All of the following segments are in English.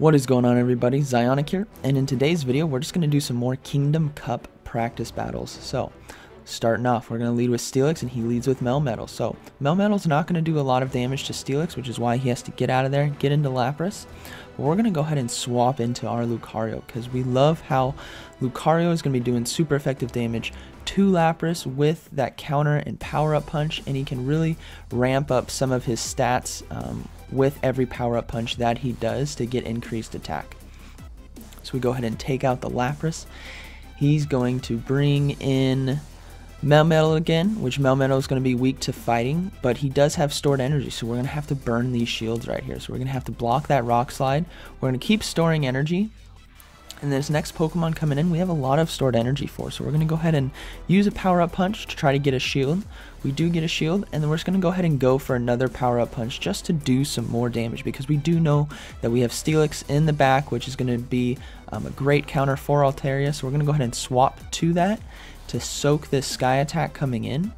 What is going on, everybody? Zyonik here, and in today's video we're just going to do some more Kingdom Cup practice battles. So starting off, we're going to lead with Steelix, and he leads with Melmetal. So Melmetal's not going to do a lot of damage to Steelix, which is why he has to get out of there and get into Lapras. But we're going to go ahead and swap into our Lucario, because we love how Lucario is going to be doing super effective damage to Lapras with that counter and power-up punch, and he can really ramp up some of his stats with every power-up punch that he does to get increased attack. So we go ahead and take out the Lapras. He's going to bring in Melmetal again, which Melmetal is going to be weak to fighting, but he does have stored energy, so we're going to have to burn these shields right here. So we're going to have to block that Rock Slide. We're going to keep storing energy. And this next Pokemon coming in, we have a lot of stored energy for, so we're going to go ahead and use a power-up punch to try to get a shield. We do get a shield, and then we're just going to go ahead and go for another power-up punch just to do some more damage, because we do know that we have Steelix in the back, which is going to be a great counter for Altaria, so we're going to go ahead and swap to that to soak this Sky Attack coming in,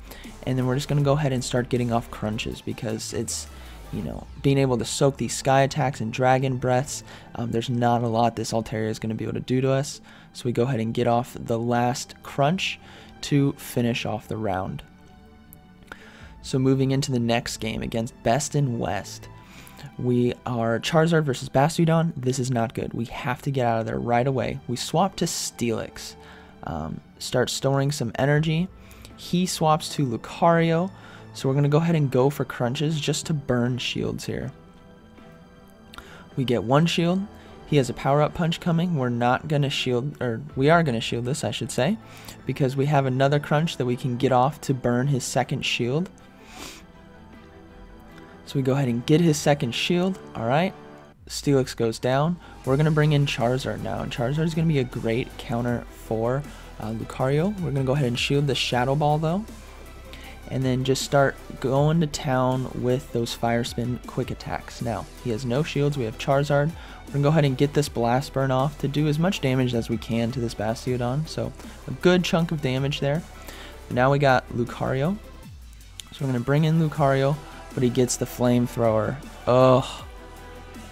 and then we're just going to go ahead and start getting off crunches, because it's, you know, being able to soak these Sky Attacks and Dragon Breaths, there's not a lot this Altaria is going to be able to do to us. So we go ahead and get off the last crunch to finish off the round. So moving into the next game against Best in West, we are Charizard versus Bastiodon. This is not good. We have to get out of there right away. We swap to Steelix, start storing some energy. He swaps to Lucario. So we're going to go ahead and go for crunches just to burn shields here. We get one shield. He has a power-up punch coming. We're not going to shield, or we are going to shield this, I should say, because we have another crunch that we can get off to burn his second shield. So we go ahead and get his second shield. Alright, Steelix goes down. We're going to bring in Charizard now, and Charizard is going to be a great counter for Lucario. We're going to go ahead and shield the Shadow Ball, though, and then just start going to town with those Fire Spin quick attacks. Now, he has no shields. We have Charizard. We're going to go ahead and get this Blast Burn off to do as much damage as we can to this Bastiodon. So, a good chunk of damage there. Now we got Lucario. So, we're going to bring in Lucario, but he gets the Flamethrower. Oh,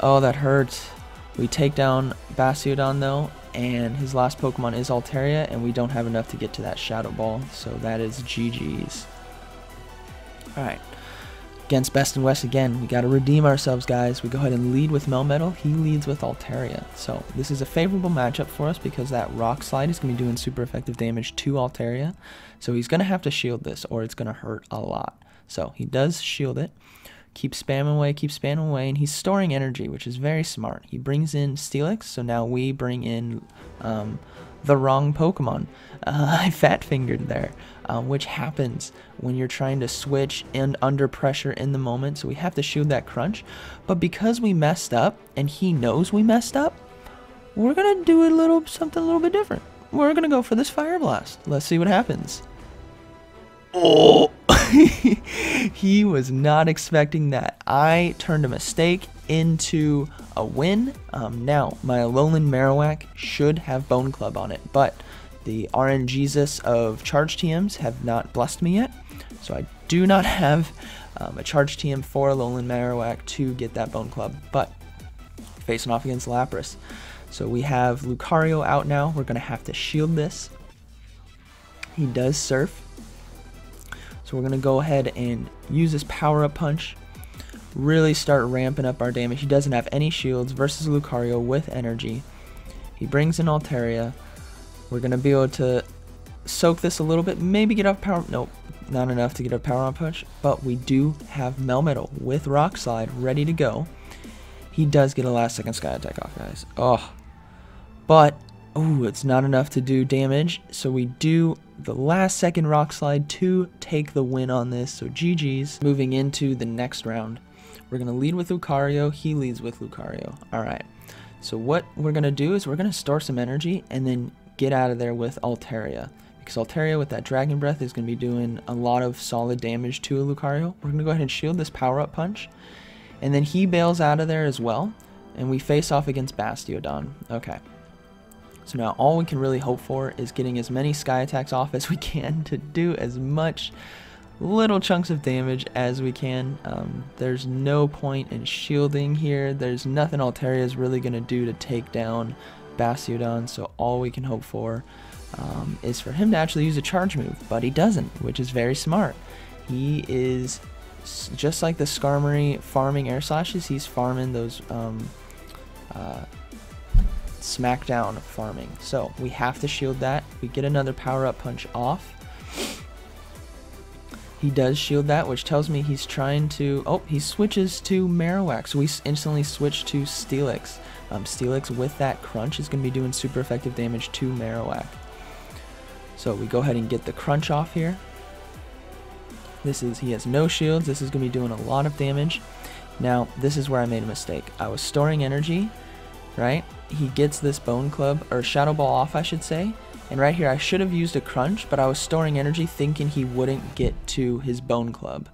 that hurts. We take down Bastiodon, though, and his last Pokemon is Altaria, and we don't have enough to get to that Shadow Ball. So, that is GG's. Alright, against Best in West again, we got to redeem ourselves, guys. We go ahead and lead with Melmetal. He leads with Altaria. So this is a favorable matchup for us, because that Rock Slide is going to be doing super effective damage to Altaria. So he's going to have to shield this, or it's going to hurt a lot. So he does shield it. Keep spamming away, and he's storing energy, which is very smart. He brings in Steelix, so now we bring in the wrong Pokemon. I fat-fingered there, which happens when you're trying to switch and under pressure in the moment, so we have to shield that crunch. But because we messed up, and he knows we messed up, we're going to do something a little bit different. We're going to go for this Fire Blast. Let's see what happens. Oh! He was not expecting that. I turned a mistake into a win. Now, my Alolan Marowak should have Bone Club on it, but the RNGesus of Charge TMs have not blessed me yet, so I do not have a Charge TM for Alolan Marowak to get that Bone Club, but facing off against Lapras. So we have Lucario out now. We're going to have to shield this. He does Surf. So we're going to go ahead and use this power-up punch, really start ramping up our damage. He doesn't have any shields versus Lucario with energy. He brings in Altaria. We're going to be able to soak this a little bit, maybe get up power. Nope, not enough to get a power-up punch, but we do have Melmetal with Rock Slide ready to go. He does get a last-second Sky Attack off, guys. Oh, but it's not enough to do damage, so we do the last-second Rock Slide to take the win on this. So GG's. Moving into the next round, we're going to lead with Lucario. He leads with Lucario. Alright, so what we're going to do is we're going to store some energy and then get out of there with Altaria, because Altaria with that Dragon Breath is going to be doing a lot of solid damage to a Lucario. We're going to go ahead and shield this power-up punch, and then he bails out of there as well, and we face off against Bastiodon. Okay. So now all we can really hope for is getting as many Sky Attacks off as we can to do as much little chunks of damage as we can. There's no point in shielding here. There's nothing Altaria is really going to do to take down Bastiodon, so all we can hope for is for him to actually use a charge move, but he doesn't, which is very smart. He is just like the Skarmory farming air slashes, he's farming those smackdown farming. So we have to shield that. We get another power up punch off. He does shield that, which tells me he's trying to... Oh, he switches to Marowak, so we instantly switch to Steelix. Steelix with that crunch is going to be doing super effective damage to Marowak. So we go ahead and get the crunch off here. He has no shields. This is going to be doing a lot of damage. Now, this is where I made a mistake. I was storing energy, right? He gets this Bone Club, or Shadow Ball off, I should say. And right here, I should have used a crunch, but I was storing energy thinking he wouldn't get to his Bone Club.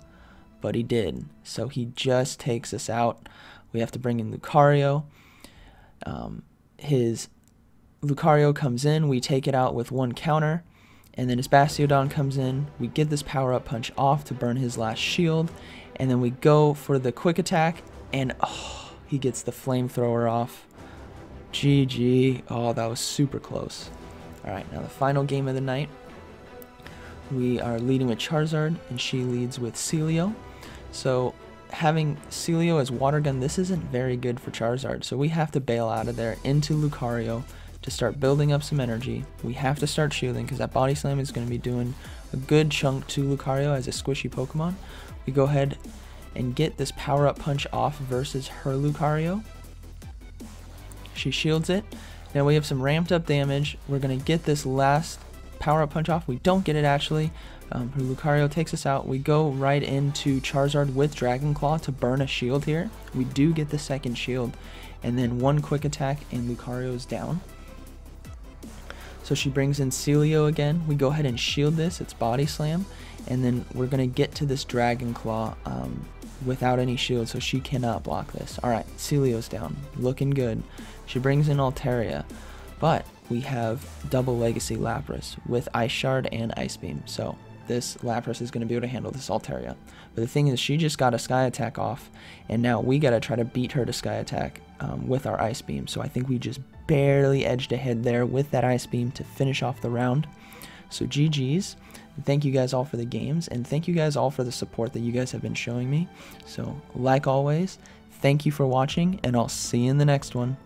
But he did. So he just takes us out. We have to bring in Lucario. His Lucario comes in. We take it out with one counter. And then his Bastiodon comes in. We get this power-up punch off to burn his last shield. And then we go for the quick attack. And oh, he gets the flamethrower off. GG. Oh, that was super close. Alright, now the final game of the night. We are leading with Charizard, and she leads with Celio. So, having Celio as Water Gun, this isn't very good for Charizard. So we have to bail out of there into Lucario to start building up some energy. We have to start shielding, because that Body Slam is going to be doing a good chunk to Lucario as a squishy Pokemon. We go ahead and get this Power-Up Punch off versus her Lucario. She shields it. Now we have some ramped up damage. We're going to get this last power-up punch off. We don't get it actually. Her Lucario takes us out. We go right into Charizard with Dragon Claw to burn a shield here. We do get the second shield. And then one quick attack and Lucario is down. So she brings in Celio again. We go ahead and shield this. It's Body Slam. And then we're going to get to this Dragon Claw without any shield, so she cannot block this. Alright, Celio's down. Looking good. She brings in Altaria, but we have double Legacy Lapras with Ice Shard and Ice Beam, so this Lapras is going to be able to handle this Altaria. But the thing is, she just got a Sky Attack off, and now we got to try to beat her to Sky Attack with our Ice Beam, so I think we just barely edged ahead there with that Ice Beam to finish off the round. So GG's. Thank you guys all for the games, and thank you guys all for the support that you guys have been showing me. So, like always, thank you for watching, and I'll see you in the next one.